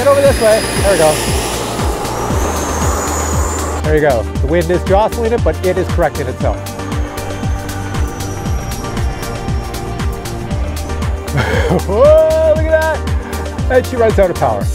Get over this way. There we go. There you go. The wind is jostling it, but it is correcting itself. Whoa, look at that. And she runs out of power.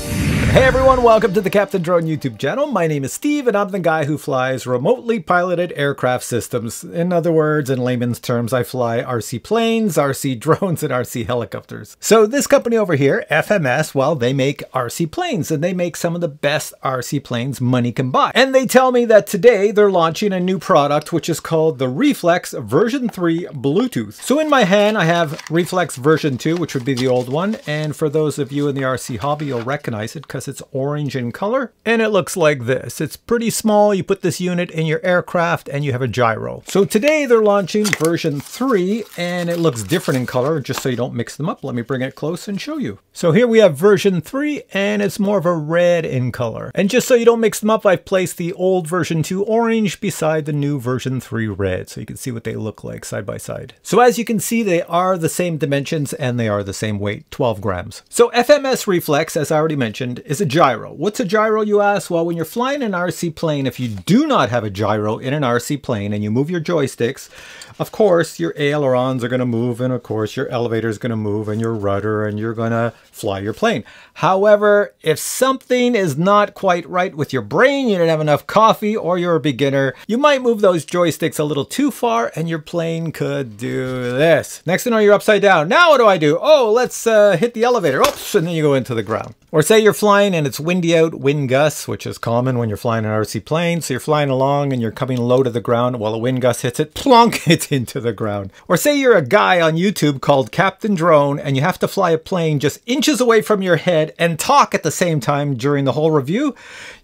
Hey everyone, welcome to the CaptainDrone YouTube channel. My name is Steve and I'm the guy who flies remotely piloted aircraft systems. In other words, in layman's terms, I fly RC planes, RC drones, and RC helicopters. So this company over here, FMS, well, they make RC planes and they make some of the best RC planes money can buy. And they tell me that today they're launching a new product which is called the REFLEX V3 Bluetooth. So in my hand I have REFLEX version 2, which would be the old one. And for those of you in the RC hobby, you'll recognize it because it's orange in color and it looks like this. It's pretty small. You put this unit in your aircraft and you have a gyro. So today they're launching version 3 and it looks different in color, just so you don't mix them up. Let me bring it close and show you. So here we have version 3 and it's more of a red in color. And just so you don't mix them up, I've placed the old version 2 orange beside the new version 3 red, so you can see what they look like side by side. So as you can see, they are the same dimensions and they are the same weight, 12 grams. So FMS Reflex, as I already mentioned, is a gyro. What's a gyro, you ask? Well, when you're flying an RC plane, if you do not have a gyro in an RC plane and you move your joysticks, of course your ailerons are going to move, and of course your elevator is going to move, and your rudder, and you're going to fly your plane. However, if something is not quite right with your brain, you didn't have enough coffee, or you're a beginner, you might move those joysticks a little too far and your plane could do this. Next thing you know, you're upside down. Now what do I do? Oh, let's hit the elevator. Oops, and then you go into the ground. Or say you're flying and it's windy out, wind gusts, which is common when you're flying an RC plane. So you're flying along and you're coming low to the ground while a wind gust hits it, plonk, it's into the ground. Or say you're a guy on YouTube called CaptainDrone and you have to fly a plane just inches away from your head and talk at the same time during the whole review.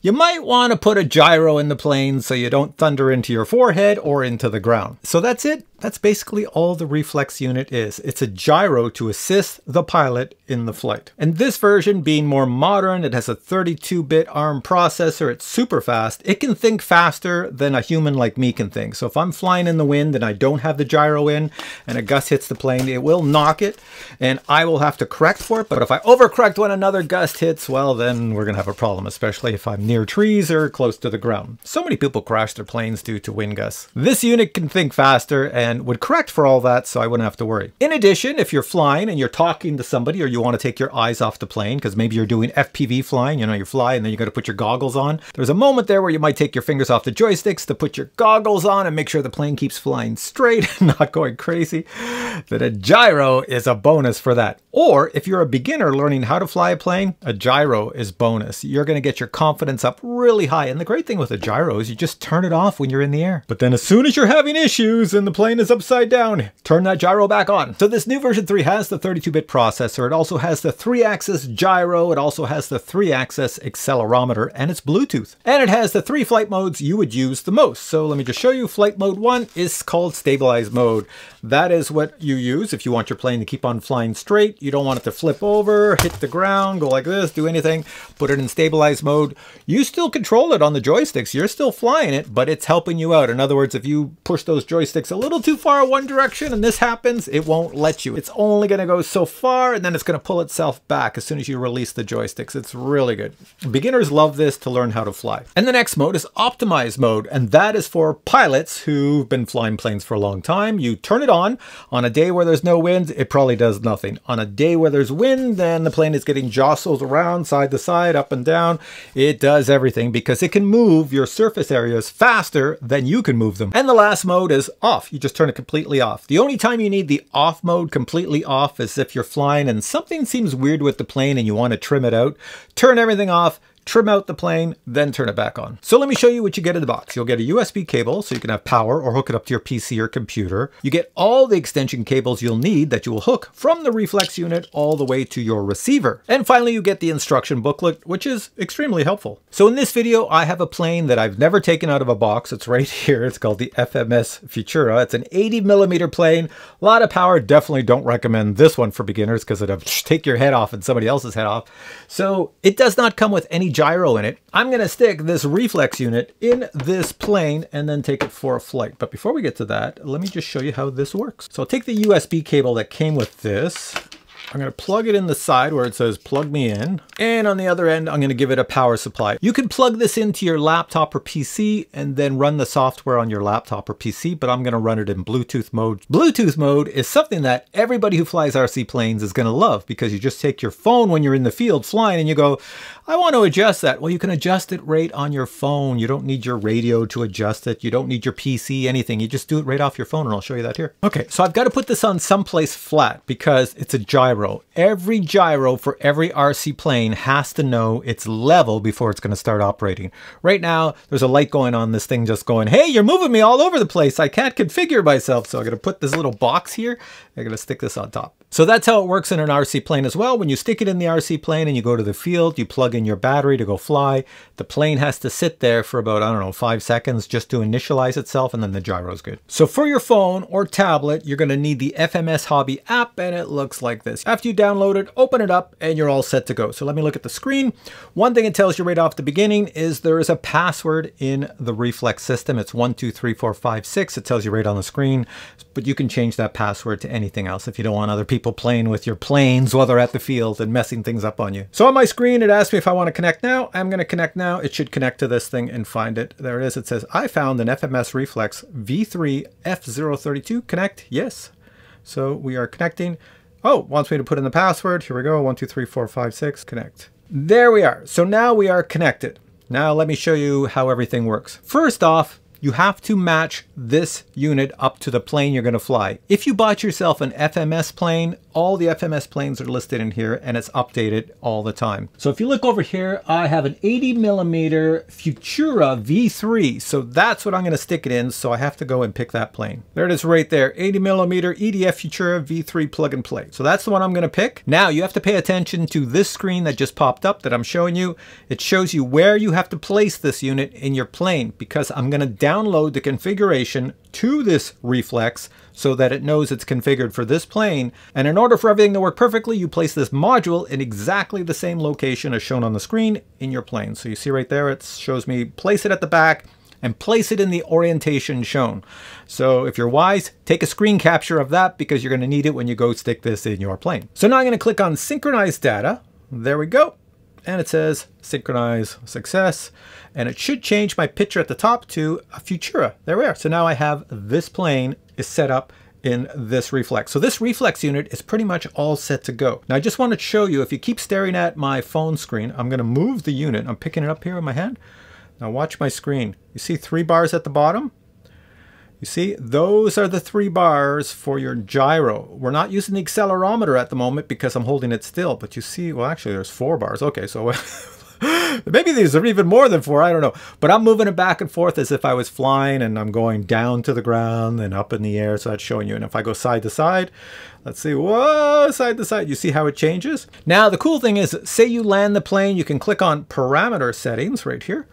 You might want to put a gyro in the plane so you don't thunder into your forehead or into the ground. So that's it. That's basically all the Reflex unit is. It's a gyro to assist the pilot in the flight. And this version being more modern, it has a 32-bit ARM processor. It's super fast. It can think faster than a human like me can think. So if I'm flying in the wind and I don't have the gyro in and a gust hits the plane, it will knock it and I will have to correct for it. But if I overcorrect when another gust hits, well, then we're going to have a problem, especially if I'm near trees or close to the ground. So many people crash their planes due to wind gusts. This unit can think faster and would correct for all that, so I wouldn't have to worry. In addition, if you're flying and you're talking to somebody, or you want to take your eyes off the plane, because maybe you're doing FPV flying, you know, you fly and then you got to put your goggles on. There's a moment there where you might take your fingers off the joysticks to put your goggles on and make sure the plane keeps flying straight and not going crazy. Then a gyro is a bonus for that. Or if you're a beginner learning how to fly a plane, a gyro is bonus. You're going to get your confidence up really high. And the great thing with a gyro is you just turn it off when you're in the air. But then as soon as you're having issues and the plane is upside down, turn that gyro back on. So this new version 3 has the 32-bit processor. It also has the 3-axis gyro. It also has the 3-axis accelerometer, and it's Bluetooth. And it has the 3 flight modes you would use the most. So let me just show you. Flight mode 1 is called stabilize mode. That is what you use if you want your plane to keep on flying straight. You don't want it to flip over, hit the ground, go like this, do anything. Put it in stabilize mode. You still control it on the joysticks. You're still flying it, but it's helping you out. In other words, if you push those joysticks a little too far one direction and this happens, it won't let you. It's only going to go so far and then it's going to pull itself back as soon as you release the joysticks. It's really good. Beginners love this to learn how to fly. And the next mode is optimize mode, and that is for pilots who've been flying planes for a long time. You turn it on a day where there's no wind, it probably does nothing. On a day where there's wind, then the plane is getting jostled around side to side, up and down. It does everything because it can move your surface areas faster than you can move them. And the last mode is off. You just turn it completely off. The only time you need the off mode completely off is if you're flying and something seems weird with the plane and you want to trim it out. Turn everything off, trim out the plane, then turn it back on. So let me show you what you get in the box. You'll get a USB cable so you can have power or hook it up to your PC or computer. You get all the extension cables you'll need that you will hook from the Reflex unit all the way to your receiver. And finally, you get the instruction booklet, which is extremely helpful. So in this video, I have a plane that I've never taken out of a box. It's right here. It's called the FMS FUTURA. It's an 80mm plane, a lot of power. Definitely don't recommend this one for beginners because it'll take your head off and somebody else's head off. So it does not come with any gyro in it. I'm going to stick this Reflex unit in this plane and then take it for a flight. But before we get to that, let me just show you how this works. So I'll take the USB cable that came with this, I'm going to plug it in the side where it says plug me in. And on the other end, I'm going to give it a power supply. You can plug this into your laptop or PC and then run the software on your laptop or PC, but I'm going to run it in Bluetooth mode. Bluetooth mode is something that everybody who flies RC planes is going to love, because you just take your phone when you're in the field flying and you go, I want to adjust that. Well, you can adjust it right on your phone. You don't need your radio to adjust it. You don't need your PC, anything. You just do it right off your phone, and I'll show you that here. Okay, so I've got to put this on someplace flat because it's a gyro. Every gyro for every RC plane has to know its level before it's going to start operating. Right now, there's a light going on, this thing just going, hey, you're moving me all over the place. I can't configure myself. So I'm going to put this little box here. I'm going to stick this on top. So that's how it works in an RC plane as well. When you stick it in the RC plane and you go to the field, you plug in your battery to go fly. The plane has to sit there for about, I don't know, 5 seconds just to initialize itself, and then the gyro's good. So for your phone or tablet, you're going to need the FMS Hobby app, and it looks like this. After you download it, open it up, and you're all set to go. So let me look at the screen. One thing it tells you right off the beginning is there is a password in the Reflex system. It's 123456. It tells you right on the screen, but you can change that password to anything else if you don't want other people playing with your planes while they're at the field and messing things up on you. So on my screen, it asks me if I want to connect now. I'm going to connect now. It should connect to this thing and find it. There it is. It says, I found an FMS Reflex V3 F032. Connect. Yes. So we are connecting. Oh, wants me to put in the password. Here we go. 123456. Connect. There we are. So now we are connected. Now let me show you how everything works. First off, you have to match this unit up to the plane you're going to fly. If you bought yourself an FMS plane, all the FMS planes are listed in here and it's updated all the time. So if you look over here, I have an 80mm Futura V3. So that's what I'm going to stick it in. So I have to go and pick that plane. There it is right there. 80mm EDF Futura V3 plug and play. So that's the one I'm going to pick. Now you have to pay attention to this screen that just popped up that I'm showing you. It shows you where you have to place this unit in your plane, because I'm going to download the configuration to this Reflex so that it knows it's configured for this plane. And in order for everything to work perfectly, you place this module in exactly the same location as shown on the screen in your plane. So you see right there, it shows me place it at the back and place it in the orientation shown. So if you're wise, take a screen capture of that, because you're going to need it when you go stick this in your plane. So now I'm going to click on synchronize data. There we go. And it says synchronize success. And it should change my picture at the top to a Futura. There we are. So now I have this plane is set up in this Reflex. So this Reflex unit is pretty much all set to go. Now I just want to show you, if you keep staring at my phone screen, I'm going to move the unit. I'm picking it up here in my hand. Now watch my screen. You see 3 bars at the bottom? You see, those are the 3 bars for your gyro. We're not using the accelerometer at the moment because I'm holding it still, but you see, well, actually there's 4 bars. Okay, so maybe these are even more than 4, I don't know. But I'm moving it back and forth as if I was flying, and I'm going down to the ground and up in the air, so that's showing you. And if I go side to side, let's see, whoa, side to side, you see how it changes? Now, the cool thing is, say you land the plane, you can click on parameter settings right here,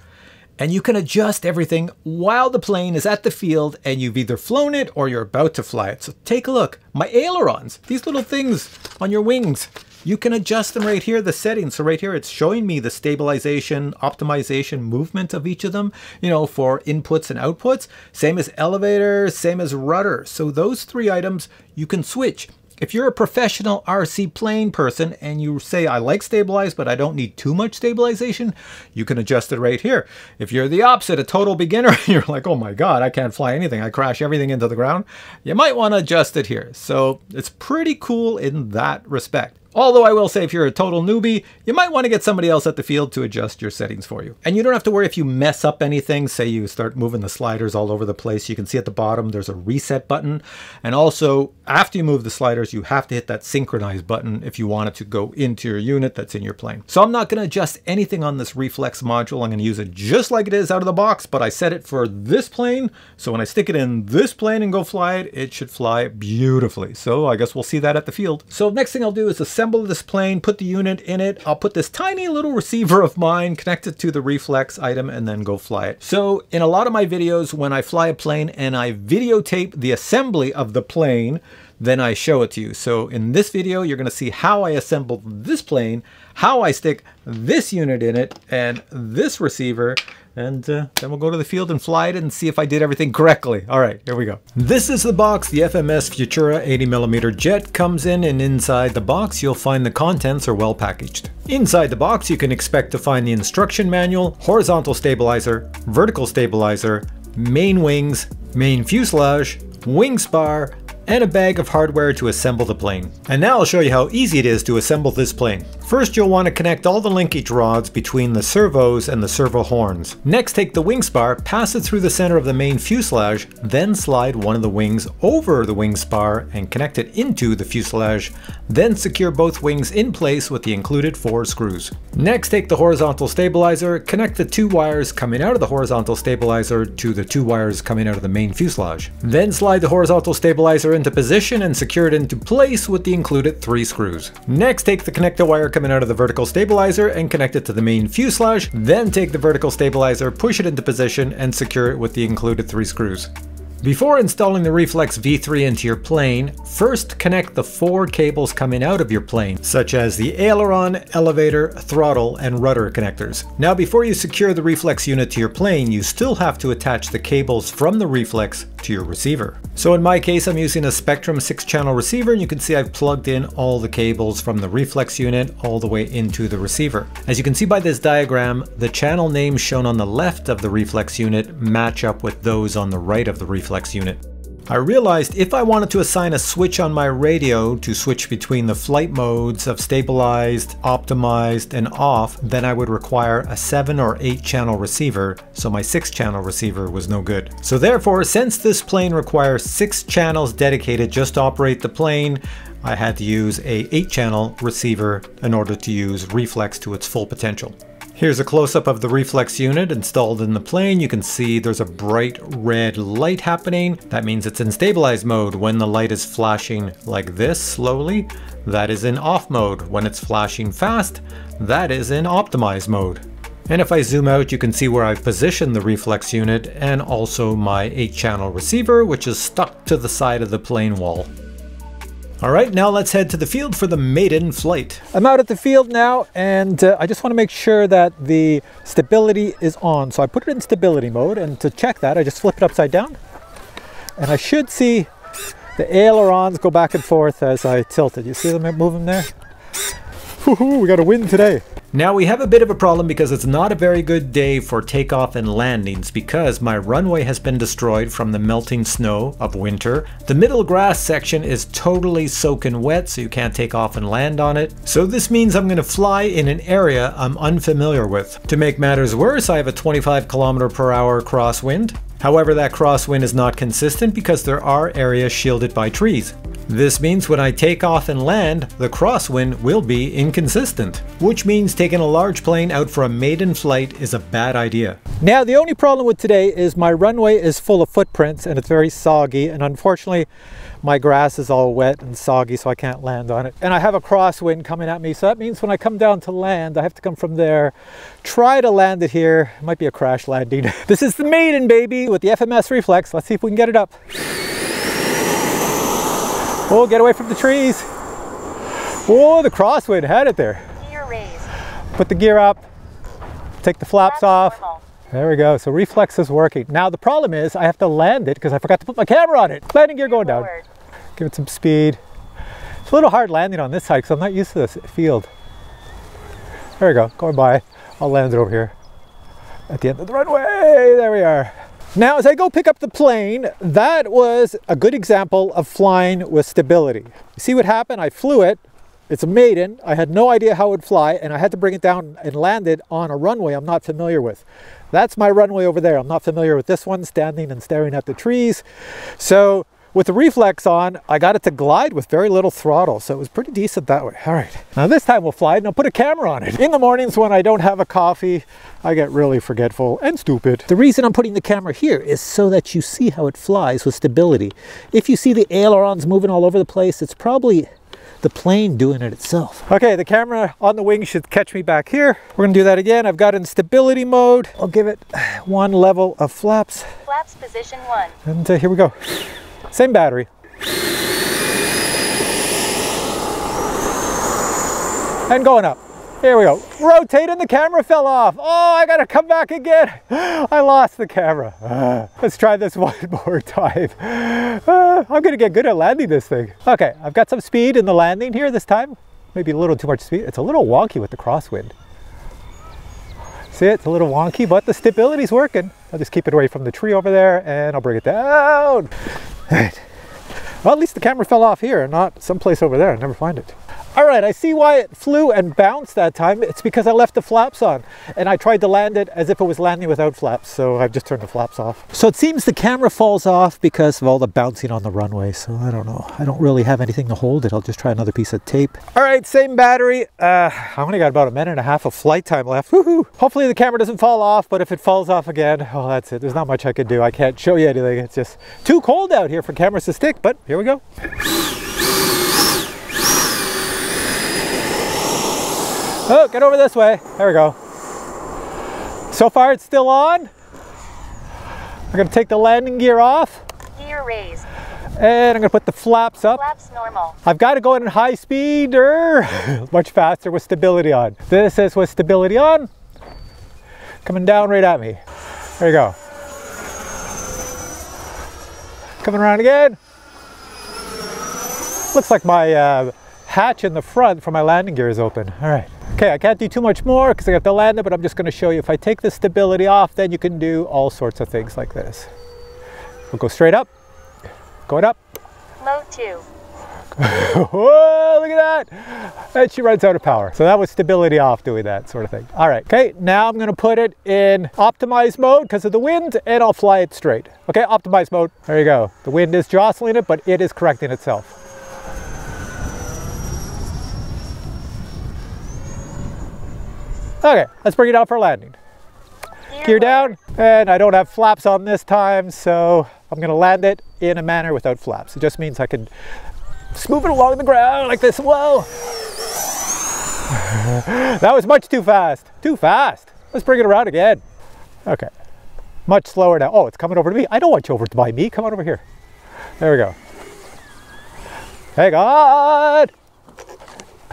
and you can adjust everything while the plane is at the field and you've either flown it or you're about to fly it. So take a look. My ailerons, these little things on your wings, you can adjust them right here, the settings. So right here, it's showing me the stabilization, optimization, movement of each of them, you know, for inputs and outputs. Same as elevator, same as rudder. So those 3 items you can switch. If you're a professional RC plane person and you say, I like stabilize, but I don't need too much stabilization, you can adjust it right here. If you're the opposite, a total beginner, you're like, oh my God, I can't fly anything. I crash everything into the ground. You might want to adjust it here. So it's pretty cool in that respect. Although I will say, if you're a total newbie, you might want to get somebody else at the field to adjust your settings for you. And you don't have to worry if you mess up anything. Say you start moving the sliders all over the place. You can see at the bottom, there's a reset button. And also, after you move the sliders, you have to hit that synchronize button if you want it to go into your unit that's in your plane. So I'm not going to adjust anything on this Reflex module. I'm going to use it just like it is out of the box, but I set it for this plane. So when I stick it in this plane and go fly it, it should fly beautifully. So I guess we'll see that at the field. So next thing I'll do is assemble this plane, put the unit in it. I'll put this tiny little receiver of mine, connect it to the Reflex item, and then go fly it. So in a lot of my videos, when I fly a plane and I videotape the assembly of the plane, then I show it to you. So in this video, you're going to see how I assembled this plane, how I stick this unit in it, and this receiver, and then we'll go to the field and fly it and see if I did everything correctly. All right, here we go. This is the box the FMS Futura 80mm jet comes in, and inside the box you'll find the contents are well packaged. Inside the box you can expect to find the instruction manual, horizontal stabilizer, vertical stabilizer, main wings, main fuselage, wing spar, and a bag of hardware to assemble the plane. And now I'll show you how easy it is to assemble this plane. First, you'll want to connect all the linkage rods between the servos and the servo horns. Next, take the wing spar, pass it through the center of the main fuselage, then slide one of the wings over the wing spar and connect it into the fuselage, then secure both wings in place with the included 4 screws. Next, take the horizontal stabilizer, connect the 2 wires coming out of the horizontal stabilizer to the 2 wires coming out of the main fuselage. Then slide the horizontal stabilizer into position and secure it into place with the included 3 screws. Next, take the connector wire coming out of the vertical stabilizer and connect it to the main fuselage. Then take the vertical stabilizer, push it into position and secure it with the included 3 screws. Before installing the REFLEX V3 into your plane, first connect the 4 cables coming out of your plane, such as the aileron, elevator, throttle, and rudder connectors. Now before you secure the REFLEX unit to your plane, you still have to attach the cables from the REFLEX to your receiver. So in my case, I'm using a Spectrum 6-channel receiver, and you can see I've plugged in all the cables from the REFLEX unit all the way into the receiver. As you can see by this diagram, the channel names shown on the left of the REFLEX unit match up with those on the right of the REFLEX unit. I realized if I wanted to assign a switch on my radio to switch between the flight modes of stabilized, optimized, and off, then I would require a 7 or 8 channel receiver, so my 6-channel receiver was no good. So therefore, since this plane requires 6 channels dedicated just to operate the plane, I had to use a 8-channel receiver in order to use REFLEX to its full potential. Here's a close-up of the REFLEX unit installed in the plane. You can see there's a bright red light happening. That means it's in stabilized mode. When the light is flashing like this slowly, that is in off mode. When it's flashing fast, that is in optimized mode. And if I zoom out, you can see where I've positioned the REFLEX unit and also my 8-channel receiver, which is stuck to the side of the plane wall. Alright, now let's head to the field for the maiden flight. I'm out at the field now, and I just want to make sure that the stability is on. So I put it in stability mode, and to check that, I just flip it upside down. And I should see the ailerons go back and forth as I tilt it. You see them moving there? Woohoo, we got a wind today. Now we have a bit of a problem because it's not a very good day for takeoff and landings because my runway has been destroyed from the melting snow of winter. The middle grass section is totally soaking wet, so you can't take off and land on it. So this means I'm going to fly in an area I'm unfamiliar with. To make matters worse, I have a 25 km/h crosswind. However, that crosswind is not consistent because there are areas shielded by trees. This means when I take off and land, the crosswind will be inconsistent, which means taking a large plane out for a maiden flight is a bad idea. Now, the only problem with today is my runway is full of footprints and it's very soggy, and unfortunately my grass is all wet and soggy, so I can't land on it. And I have a crosswind coming at me, so that means when I come down to land, I have to come from there, try to land it here. It might be a crash landing. This is the maiden baby with the FMS REFLEX. Let's see if we can get it up. Oh, get away from the trees. Oh, the crosswind had it there. Gear raised. Put the gear up, take the flaps off. Normal. There we go, so REFLEX is working. Now the problem is I have to land it because I forgot to put my camera on it. Landing gear going down. Give it some speed. It's a little hard landing on this side because I'm not used to this field. There we go, going by. I'll land it over here at the end of the runway. There we are. Now, as I go pick up the plane, that was a good example of flying with stability. You see what happened? I flew it. It's a maiden. I had no idea how it would fly, and I had to bring it down and land it on a runway I'm not familiar with. That's my runway over there. I'm not familiar with this one, standing and staring at the trees. So with the REFLEX on, I got it to glide with very little throttle, so it was pretty decent that way. All right, now this time we'll fly it and I'll put a camera on it. In the mornings when I don't have a coffee, I get really forgetful and stupid. The reason I'm putting the camera here is so that you see how it flies with stability. If you see the ailerons moving all over the place, it's probably the plane doing it itself. Okay, the camera on the wing should catch me back here. We're gonna do that again. I've got it in stability mode. I'll give it 1 level of flaps. Flaps position 1. And here we go. Same battery. And going up. Here we go. Rotate and the camera fell off. Oh, I gotta come back again. I lost the camera. Let's try this one more time. I'm gonna get good at landing this thing. Okay, I've got some speed in the landing here this time. Maybe a little too much speed. It's a little wonky with the crosswind. See, it's a little wonky, but the stability's working. I'll just keep it away from the tree over there and I'll bring it down. All right. Well, at least the camera fell off here and not someplace over there. I'll never find it. All right, I see why it flew and bounced that time. It's because I left the flaps on and I tried to land it as if it was landing without flaps. So I've just turned the flaps off. So it seems the camera falls off because of all the bouncing on the runway. So I don't know. I don't really have anything to hold it. I'll just try another piece of tape. All right, same battery. I only got about a minute and a half of flight time left. Woohoo! Hopefully the camera doesn't fall off, but if it falls off again, oh, that's it. There's not much I can do. I can't show you anything. It's just too cold out here for cameras to stick, but here we go. Oh, get over this way. There we go. So far it's still on. I'm gonna take the landing gear off. Gear raised. And I'm gonna put the flaps up. Flaps normal. I've got to go in high speed or much faster with stability on. This is with stability on. Coming down right at me. There you go. Coming around again. Looks like my hatch in the front for my landing gear is open. All right. Okay, I can't do too much more because I have to land it, but I'm just going to show you if I take the stability off, then you can do all sorts of things like this. We'll go straight up, going up. Mode 2. Whoa, look at that. And she runs out of power. So that was stability off doing that sort of thing. All right, okay, now I'm going to put it in optimized mode because of the wind and I'll fly it straight. Okay, optimized mode. There you go. The wind is jostling it, but it is correcting itself. Okay, let's bring it out for landing. Gear down, and I don't have flaps on this time, so I'm gonna land it in a manner without flaps. It just means I can smooth it along the ground like this. Whoa! That was much too fast. Too fast. Let's bring it around again. Okay, much slower now. Oh, it's coming over to me. I don't want you over by me. Come on over here. There we go. Hang on.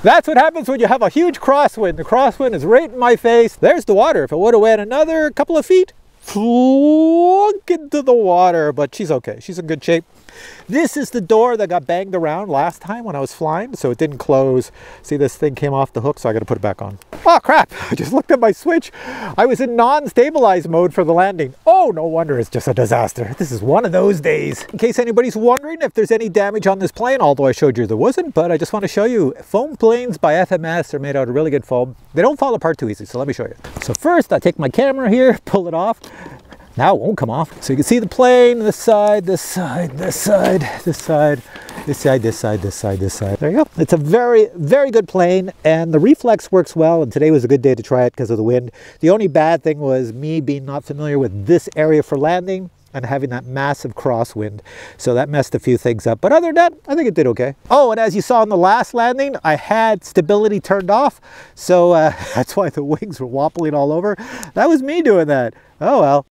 That's what happens when you have a huge crosswind. The crosswind is right in my face. There's the water. If it would have went another couple of feet, flunk into the water, but she's okay. She's in good shape. This is the door that got banged around last time when I was flying, so it didn't close. See, this thing came off the hook, so I got to put it back on. Oh, crap. I just looked at my switch. I was in non-stabilized mode for the landing. Oh, no wonder it's just a disaster. This is one of those days. In case anybody's wondering if there's any damage on this plane, although I showed you there wasn't, but I just want to show you foam planes by FMS are made out of really good foam. They don't fall apart too easy, so let me show you. So first, I take my camera here, pull it off. Now it won't come off. So you can see the plane, this side, this side, this side, this side, this side, this side, this side, this side. There you go. It's a very, very good plane, and the reflex works well, and today was a good day to try it because of the wind. The only bad thing was me being not familiar with this area for landing and having that massive crosswind. So that messed a few things up. But other than that, I think it did okay. Oh, and as you saw in the last landing, I had stability turned off. So that's why the wings were wobbling all over. That was me doing that. Oh, well.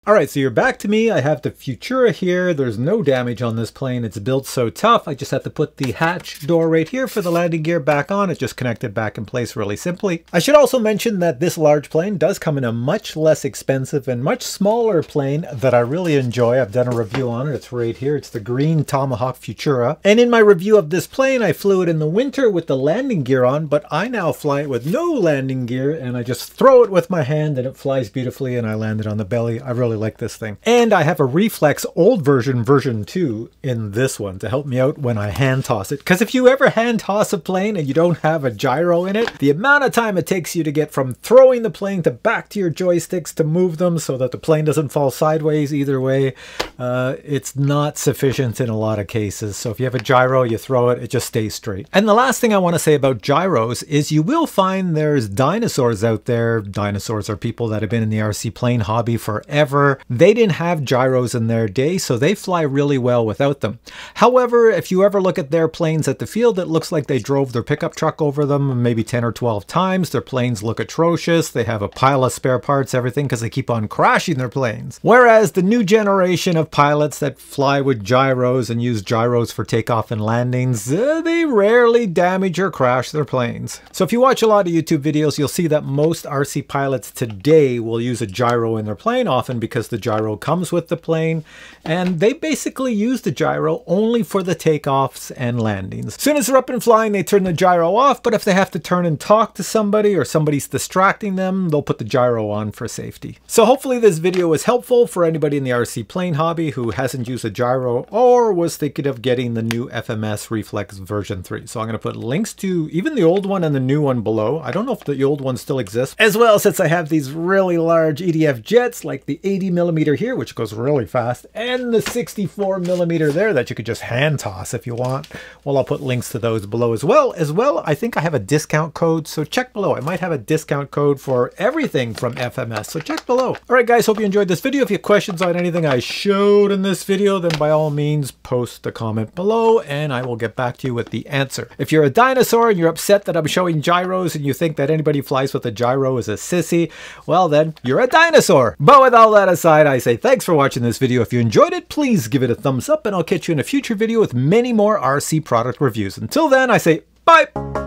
All right, so you're back to me. I have the Futura here. There's no damage on this plane. It's built so tough. I just have to put the hatch door right here for the landing gear back on. It just connected back in place really simply. I should also mention that this large plane does come in a much less expensive and much smaller plane that I really enjoy. I've done a review on it. It's right here. It's the green Tomahawk Futura. And in my review of this plane, I flew it in the winter with the landing gear on, but I now fly it with no landing gear, and I just throw it with my hand and it flies beautifully, and I land it on the belly. I really like this thing. And I have a reflex old version 2 in this one to help me out when I hand toss it. Because if you ever hand toss a plane and you don't have a gyro in it, the amount of time it takes you to get from throwing the plane to back to your joysticks to move them so that the plane doesn't fall sideways either way, it's not sufficient in a lot of cases. So if you have a gyro, you throw it, it just stays straight. And the last thing I want to say about gyros is you will find there's dinosaurs out there. Dinosaurs are people that have been in the RC plane hobby forever. However, they didn't have gyros in their day, so they fly really well without them. However, if you ever look at their planes at the field, it looks like they drove their pickup truck over them maybe 10 or 12 times. Their planes look atrocious. They have a pile of spare parts, everything, because they keep on crashing their planes. Whereas the new generation of pilots that fly with gyros and use gyros for takeoff and landings, they rarely damage or crash their planes. So if you watch a lot of YouTube videos, you'll see that most RC pilots today will use a gyro in their plane, often because the gyro comes with the plane, and they basically use the gyro only for the takeoffs and landings. As soon as they're up and flying, they turn the gyro off, but if they have to turn and talk to somebody or somebody's distracting them, they'll put the gyro on for safety. So hopefully this video was helpful for anybody in the RC plane hobby who hasn't used a gyro or was thinking of getting the new FMS REFLEX version 3. So I'm going to put links to even the old one and the new one below. I don't know if the old one still exists. As well, since I have these really large EDF jets like the 80mm here, which goes really fast, and the 64mm there that you could just hand toss if you want. Well, I'll put links to those below as well. I think I have a discount code, so check below. I might have a discount code for everything from FMS, so check below. All right, guys, hope you enjoyed this video. If you have questions on anything I showed in this video, then by all means, post a comment below, and I will get back to you with the answer. If you're a dinosaur and you're upset that I'm showing gyros and you think that anybody who flies with a gyro is a sissy, well then, you're a dinosaur. But with all that aside, I say thanks for watching this video. If you enjoyed it, please give it a thumbs up, and I'll catch you in a future video with many more RC product reviews. Until then, I say bye!